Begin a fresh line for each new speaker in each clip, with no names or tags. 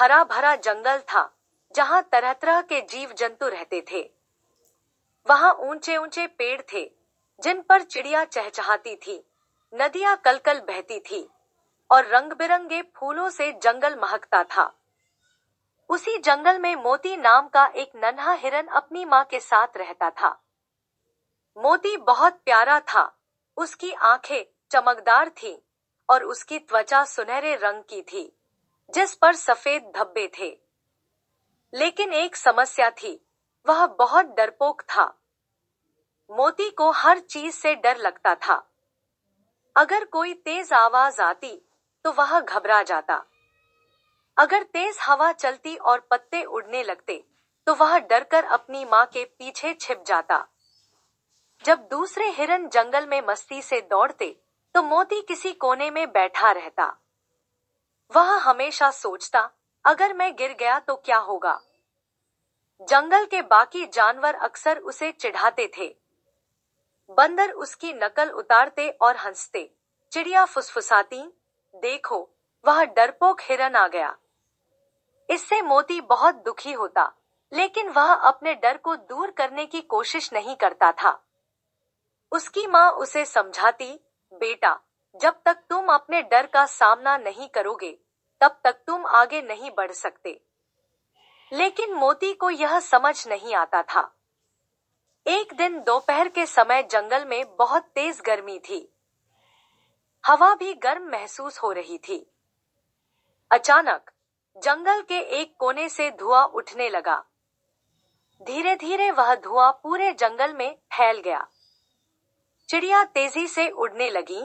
हरा भरा जंगल था जहाँ तरह तरह के जीव जंतु रहते थे। वहाँ ऊंचे ऊंचे पेड़ थे जिन पर चिड़िया चहचहाती थी, नदियाँ कलकल बहती थी और रंग बिरंगे फूलों से जंगल महकता था। उसी जंगल में मोती नाम का एक नन्हा हिरन अपनी माँ के साथ रहता था। मोती बहुत प्यारा था। उसकी आंखें चमकदार थीं और उसकी त्वचा सुनहरे रंग की थी जिस पर सफेद धब्बे थे। लेकिन एक समस्या थी, वह बहुत डरपोक था। मोती को हर चीज से डर लगता था। अगर कोई तेज आवाज आती तो वह घबरा जाता। अगर तेज हवा चलती और पत्ते उड़ने लगते तो वह डरकर अपनी माँ के पीछे छिप जाता। जब दूसरे हिरन जंगल में मस्ती से दौड़ते तो मोती किसी कोने में बैठा रहता। वह हमेशा सोचता, अगर मैं गिर गया तो क्या होगा। जंगल के बाकी जानवर अक्सर उसे चिढ़ाते थे। बंदर उसकी नकल उतारते और हंसते। चिड़िया फुसफुसाती, देखो वह डरपोक हिरन आ गया। इससे मोती बहुत दुखी होता, लेकिन वह अपने डर को दूर करने की कोशिश नहीं करता था। उसकी माँ उसे समझाती, बेटा, जब तक तुम अपने डर का सामना नहीं करोगे तब तक तुम आगे नहीं बढ़ सकते। लेकिन मोती को यह समझ नहीं आता था। एक दिन दोपहर के समय जंगल में बहुत तेज गर्मी थी। हवा भी गर्म महसूस हो रही थी। अचानक जंगल के एक कोने से धुआं उठने लगा। धीरे धीरे वह धुआं पूरे जंगल में फैल गया। चिड़िया तेजी से उड़ने लगी,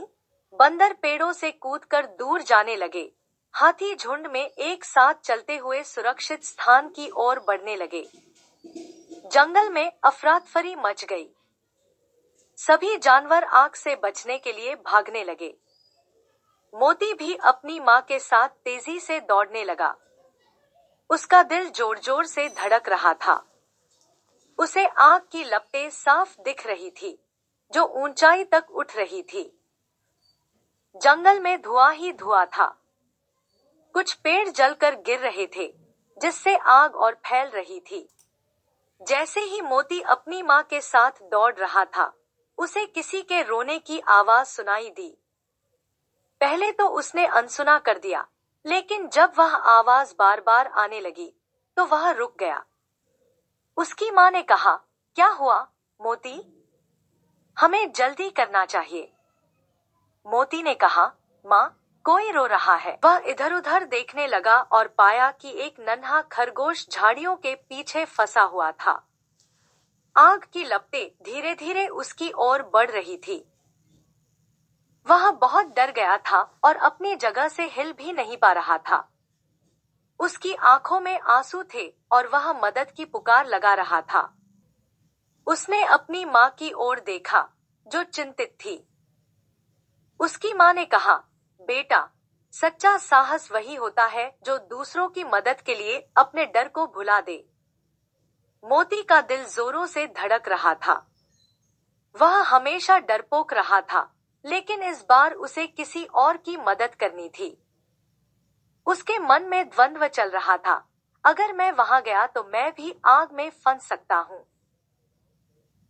बंदर पेड़ों से कूदकर दूर जाने लगे, हाथी झुंड में एक साथ चलते हुए सुरक्षित स्थान की ओर बढ़ने लगे। जंगल में अफरातफरी मच गई। सभी जानवर आग से बचने के लिए भागने लगे। मोती भी अपनी माँ के साथ तेजी से दौड़ने लगा। उसका दिल जोर जोर से धड़क रहा था। उसे आग की लपटें साफ दिख रही थी जो ऊंचाई तक उठ रही थी। जंगल में धुआं ही धुआं था। कुछ पेड़ जलकर गिर रहे थे जिससे आग और फैल रही थी। जैसे ही मोती अपनी माँ के साथ दौड़ रहा था, उसे किसी के रोने की आवाज सुनाई दी। पहले तो उसने अनसुना कर दिया, लेकिन जब वह आवाज बार बार आने लगी तो वह रुक गया। उसकी माँ ने कहा, क्या हुआ मोती? हमें जल्दी करना चाहिए। मोती ने कहा, माँ, कोई रो रहा है। वह इधर उधर देखने लगा और पाया कि एक नन्हा खरगोश झाड़ियों के पीछे फंसा हुआ था। आग की लपटें धीरे धीरे उसकी ओर बढ़ रही थी। वह बहुत डर गया था और अपनी जगह से हिल भी नहीं पा रहा था। उसकी आंखों में आंसू थे और वह मदद की पुकार लगा रहा था। उसने अपनी माँ की ओर देखा जो चिंतित थी। उसकी माँ ने कहा, बेटा, सच्चा साहस वही होता है जो दूसरों की मदद के लिए अपने डर को भुला दे। मोती का दिल जोरों से धड़क रहा था। वह हमेशा डरपोक रहा था, लेकिन इस बार उसे किसी और की मदद करनी थी। उसके मन में द्वंद्व चल रहा था, अगर मैं वहां गया तो मैं भी आग में फंस सकता हूँ,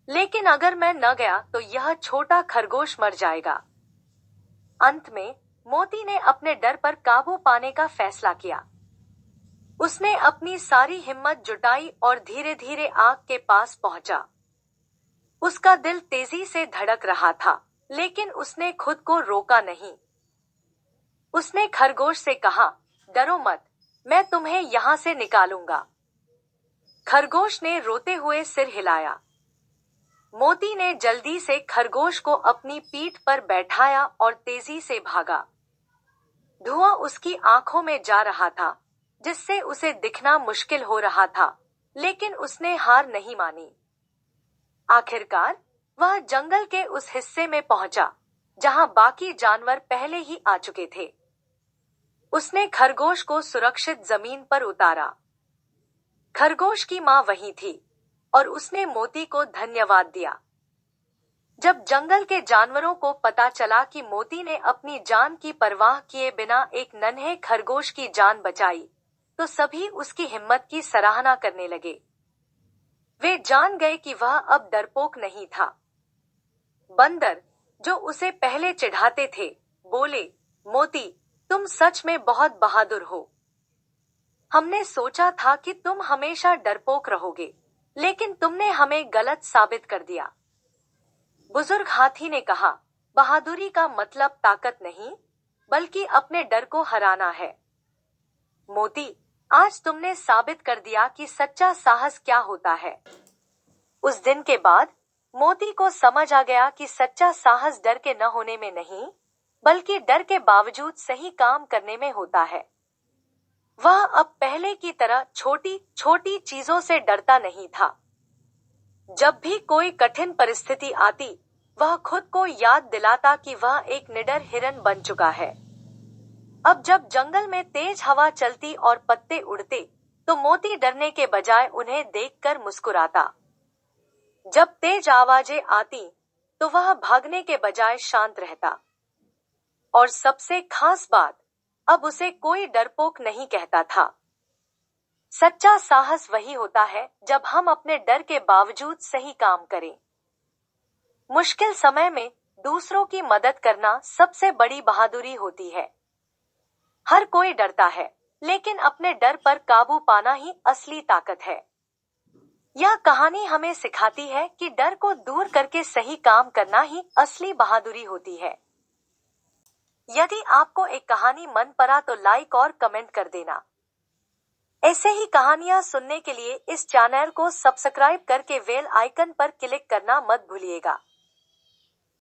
लेकिन अगर मैं न गया तो यह छोटा खरगोश मर जाएगा। अंत में मोती ने अपने डर पर काबू पाने का फैसला किया। उसने अपनी सारी हिम्मत जुटाई और धीरे धीरे आग के पास पहुंचा। उसका दिल तेजी से धड़क रहा था, लेकिन उसने खुद को रोका नहीं। उसने खरगोश से कहा, डरो मत, मैं तुम्हें यहां से निकालूंगा। खरगोश ने रोते हुए सिर हिलाया। मोती ने जल्दी से खरगोश को अपनी पीठ पर बैठाया और तेजी से भागा। धुआं उसकी आंखों में जा रहा था, जिससे उसे दिखना मुश्किल हो रहा था, लेकिन उसने हार नहीं मानी। आखिरकार वह जंगल के उस हिस्से में पहुंचा जहां बाकी जानवर पहले ही आ चुके थे। उसने खरगोश को सुरक्षित जमीन पर उतारा। खरगोश की माँ वहीं थी और उसने मोती को धन्यवाद दिया। जब जंगल के जानवरों को पता चला कि मोती ने अपनी जान की परवाह किए बिना एक नन्हे खरगोश की जान बचाई, तो सभी उसकी हिम्मत की सराहना करने लगे। वे जान गए कि वह अब डरपोक नहीं था। बंदर, जो उसे पहले चिढ़ाते थे, बोले, मोती, तुम सच में बहुत बहादुर हो। हमने सोचा था कि तुम हमेशा डरपोक रहोगे, लेकिन तुमने हमें गलत साबित कर दिया। बुजुर्ग हाथी ने कहा, बहादुरी का मतलब ताकत नहीं, बल्कि अपने डर को हराना है। मोती, आज तुमने साबित कर दिया कि सच्चा साहस क्या होता है। उस दिन के बाद मोती को समझ आ गया कि सच्चा साहस डर के न होने में नहीं, बल्कि डर के बावजूद सही काम करने में होता है। वह अब पहले की तरह छोटी छोटी चीजों से डरता नहीं था। जब भी कोई कठिन परिस्थिति आती, वह खुद को याद दिलाता कि वह एक निडर हिरन बन चुका है। अब जब जंगल में तेज हवा चलती और पत्ते उड़ते, तो मोती डरने के बजाय उन्हें देखकर मुस्कुराता। जब तेज आवाजें आती, तो वह भागने के बजाय शांत रहता। और सबसे खास बात, अब उसे कोई डरपोक नहीं कहता था। सच्चा साहस वही होता है जब हम अपने डर के बावजूद सही काम करें। मुश्किल समय में दूसरों की मदद करना सबसे बड़ी बहादुरी होती है। हर कोई डरता है, लेकिन अपने डर पर काबू पाना ही असली ताकत है। यह कहानी हमें सिखाती है कि डर को दूर करके सही काम करना ही असली बहादुरी होती है। यदि आपको एक कहानी मन पड़ा तो लाइक और कमेंट कर देना। ऐसे ही कहानियां सुनने के लिए इस चैनल को सब्सक्राइब करके बेल आइकन पर क्लिक करना मत भूलिएगा।